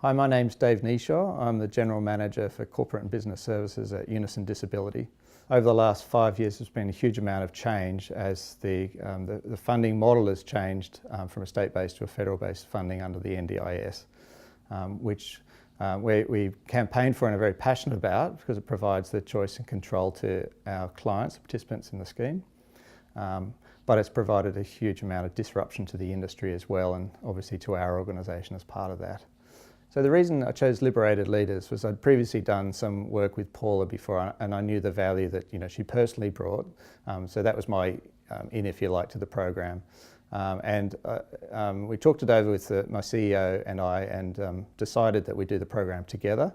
Hi, my name's Dave Kneeshaw. I'm the General Manager for Corporate and Business Services at Unison Disability. Over the last 5 years, there's been a huge amount of change as the funding model has changed from a state-based to a federal-based funding under the NDIS, which we campaign for and are very passionate about because it provides the choice and control to our clients, participants in the scheme. But it's provided a huge amount of disruption to the industry as well, and obviously to our organisation as part of that. So the reason I chose Liberated Leaders was I'd previously done some work with Paula before, and I knew the value that she personally brought. So that was my in, if you like, to the program. We talked it over with my CEO and I, and decided that we'd do the program together.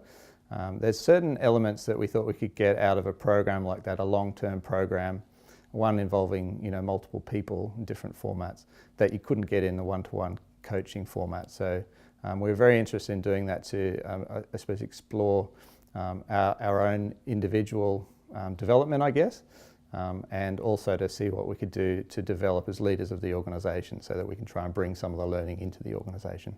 There's certain elements that we thought we could get out of a program like that, a long-term program, one involving multiple people in different formats, that you couldn't get in the one-to-one coaching format. So we're very interested in doing that to, I suppose, explore our own individual development, I guess, and also to see what we could do to develop as leaders of the organisation so that we can try and bring some of the learning into the organisation.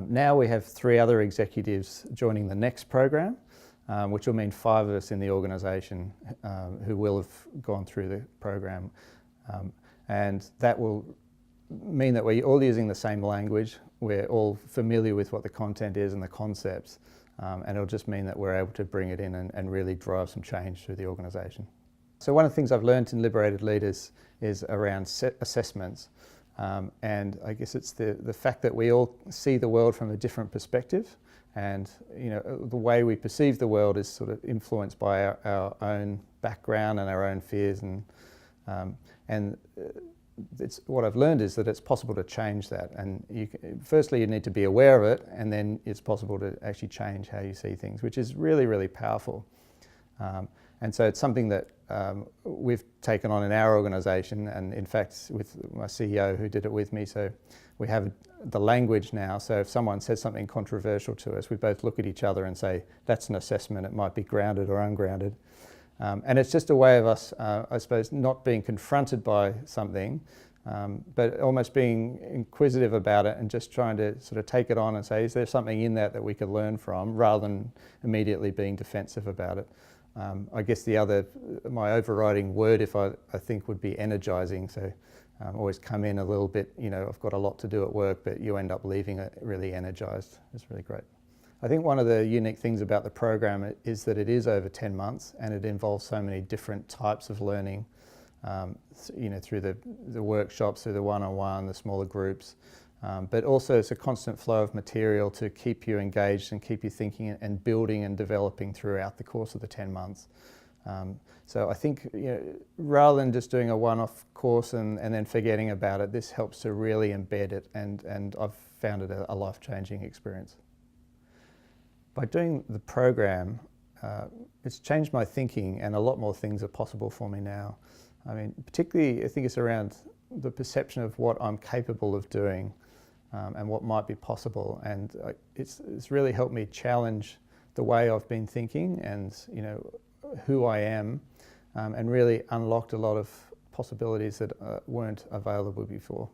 Now we have 3 other executives joining the next program, which will mean 5 of us in the organisation who will have gone through the program. And that will mean that we're all using the same language, we're all familiar with what the content is and the concepts, and it'll just mean that we're able to bring it in and really drive some change through the organisation. So one of the things I've learned in Liberated Leaders is around assessments, and I guess it's the fact that we all see the world from a different perspective, and the way we perceive the world is sort of influenced by our own background and our own fears, and it's what I've learned is that it's possible to change that, and firstly you need to be aware of it, and then it's possible to actually change how you see things, which is really, really powerful. And so it's something that we've taken on in our organisation, and in fact with my CEO who did it with me, so we have the language now, so if someone says something controversial to us, we both look at each other and say, that's an assessment, it might be grounded or ungrounded. And it's just a way of us, I suppose, not being confronted by something, but almost being inquisitive about it and just trying to sort of take it on and say, is there something in that we could learn from, rather than immediately being defensive about it. I guess my overriding word, I think, would be energising. So always come in a little bit, I've got a lot to do at work, but you end up leaving it really energised. It's really great. I think one of the unique things about the program is that it is over 10 months and it involves so many different types of learning, through the workshops, through the one-on-one, the smaller groups, but also it's a constant flow of material to keep you engaged and keep you thinking and building and developing throughout the course of the 10 months. So I think rather than just doing a one-off course and then forgetting about it, this helps to really embed it, and I've found it a life-changing experience. By doing the program, it's changed my thinking, and a lot more things are possible for me now. I mean, particularly I think it's around the perception of what I'm capable of doing and what might be possible, and it's really helped me challenge the way I've been thinking and who I am, and really unlocked a lot of possibilities that weren't available before.